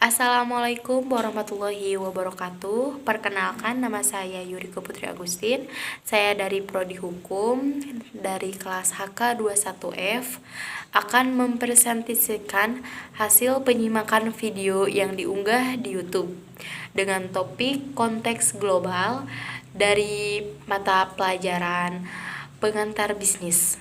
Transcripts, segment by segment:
Assalamualaikum warahmatullahi wabarakatuh. Perkenalkan, nama saya Yuriko Putri Agustin. Saya dari Prodi Hukum dari kelas HK21F akan mempresentasikan hasil penyimakan video yang diunggah di YouTube dengan topik konteks global dari mata pelajaran pengantar bisnis.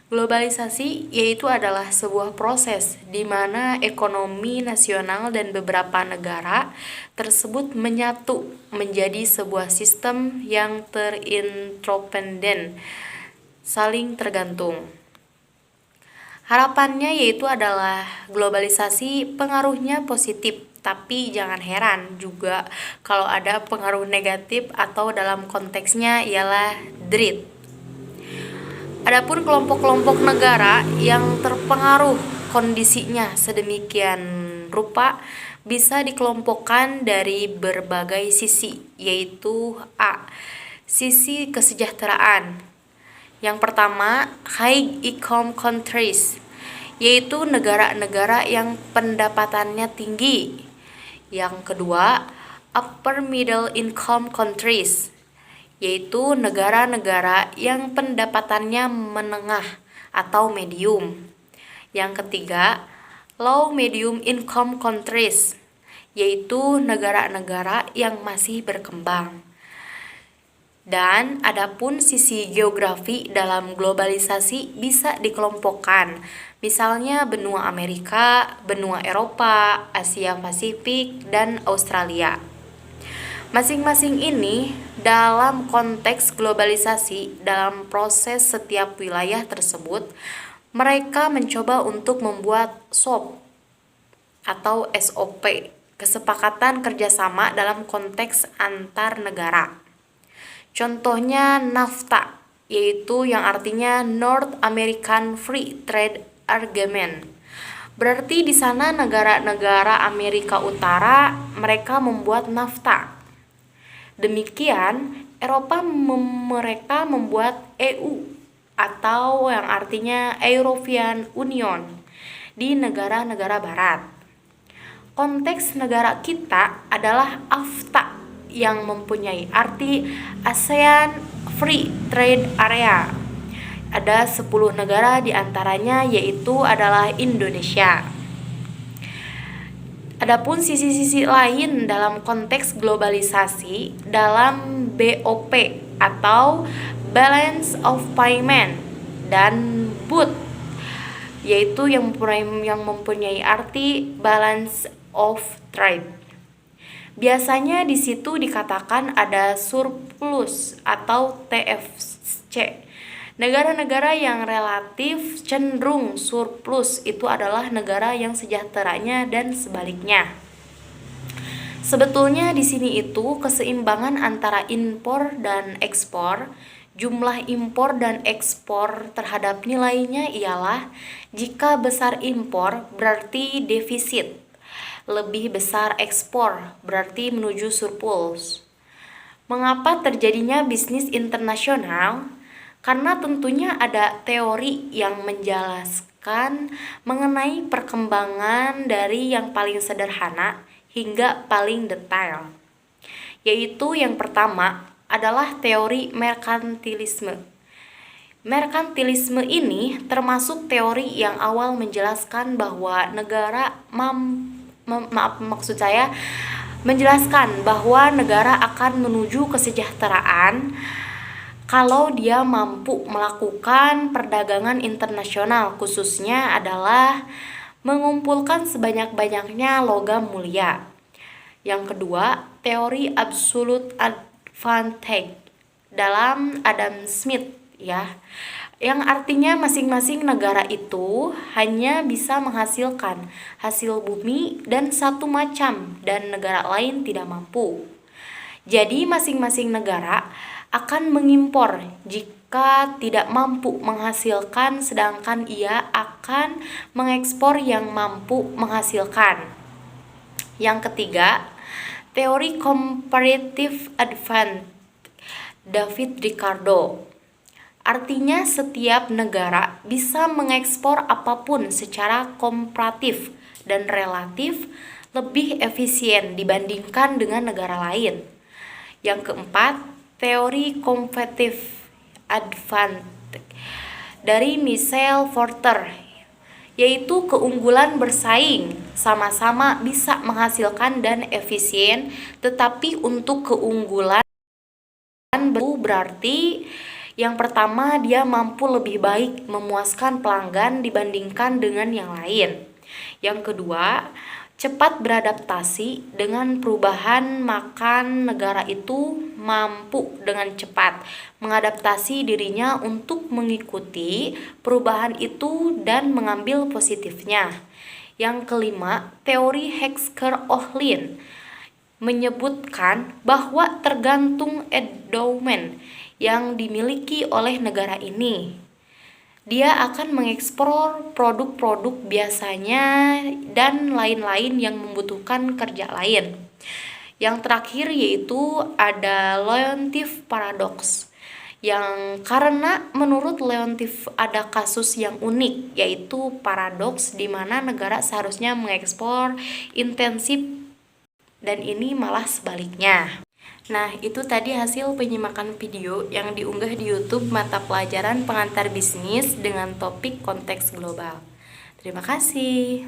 Globalisasi yaitu adalah sebuah proses di mana ekonomi nasional dan beberapa negara tersebut menyatu menjadi sebuah sistem yang terinterdependen, saling tergantung. Harapannya yaitu adalah globalisasi pengaruhnya positif, tapi jangan heran juga kalau ada pengaruh negatif atau dalam konteksnya ialah dread. Adapun kelompok-kelompok negara yang terpengaruh kondisinya sedemikian rupa bisa dikelompokkan dari berbagai sisi, yaitu A. Sisi kesejahteraan. Yang pertama, high income countries, yaitu negara-negara yang pendapatannya tinggi. Yang kedua, upper middle income countries, yaitu negara-negara yang pendapatannya menengah atau medium. Yang ketiga, low medium income countries, yaitu negara-negara yang masih berkembang. Dan adapun sisi geografi dalam globalisasi bisa dikelompokkan, misalnya benua Amerika, benua Eropa, Asia Pasifik, dan Australia. Masing-masing ini dalam konteks globalisasi, dalam proses setiap wilayah tersebut, mereka mencoba untuk membuat SOP atau SOP, kesepakatan kerjasama dalam konteks antar negara. Contohnya NAFTA, yaitu yang artinya North American Free Trade Agreement. Berarti di sana negara-negara Amerika Utara mereka membuat NAFTA. Demikian, mereka membuat EU atau yang artinya European Union di negara-negara barat. Konteks negara kita adalah AFTA yang mempunyai arti ASEAN Free Trade Area. Ada 10 negara diantaranya yaitu adalah Indonesia. Adapun sisi-sisi lain dalam konteks globalisasi dalam BOP atau Balance of Payment dan BOT, yaitu yang mempunyai arti Balance of Trade. Biasanya di situ dikatakan ada surplus atau TFC. Negara-negara yang relatif cenderung surplus itu adalah negara yang sejahteranya dan sebaliknya. Sebetulnya di sini itu keseimbangan antara impor dan ekspor. Jumlah impor dan ekspor terhadap nilainya ialah jika besar impor berarti defisit, lebih besar ekspor berarti menuju surplus. Mengapa terjadinya bisnis internasional? Karena tentunya ada teori yang menjelaskan mengenai perkembangan dari yang paling sederhana hingga paling detail. Yaitu yang pertama adalah teori merkantilisme. Merkantilisme ini termasuk teori yang awal menjelaskan bahwa menjelaskan bahwa negara akan menuju kesejahteraan kalau dia mampu melakukan perdagangan internasional, khususnya adalah mengumpulkan sebanyak-banyaknya logam mulia. Yang kedua, teori absolute advantage dalam Adam Smith ya, yang artinya masing-masing negara itu hanya bisa menghasilkan hasil bumi dan satu macam dan negara lain tidak mampu. Jadi masing-masing negara akan mengimpor jika tidak mampu menghasilkan, sedangkan ia akan mengekspor yang mampu menghasilkan. Yang ketiga, teori comparative advantage David Ricardo. Artinya setiap negara bisa mengekspor apapun secara komparatif dan relatif lebih efisien dibandingkan dengan negara lain. Yang keempat, teori competitive advantage dari Michel Porter, yaitu keunggulan bersaing sama-sama bisa menghasilkan dan efisien, tetapi untuk keunggulan berarti yang pertama, dia mampu lebih baik memuaskan pelanggan dibandingkan dengan yang lain. Yang kedua, cepat beradaptasi dengan perubahan makan. Negara itu mampu dengan cepat mengadaptasi dirinya untuk mengikuti perubahan itu dan mengambil positifnya. Yang kelima, teori Hesker-Ohlin menyebutkan bahwa tergantung endowment yang dimiliki oleh negara ini, dia akan mengeksplor produk-produk biasanya dan lain-lain yang membutuhkan kerja lain. Yang terakhir yaitu ada Leontief Paradox, yang karena menurut Leontief ada kasus yang unik, yaitu paradoks di mana negara seharusnya mengekspor intensif dan ini malah sebaliknya. Nah, itu tadi hasil penyimakan video yang diunggah di YouTube mata pelajaran pengantar bisnis dengan topik konteks global. Terima kasih.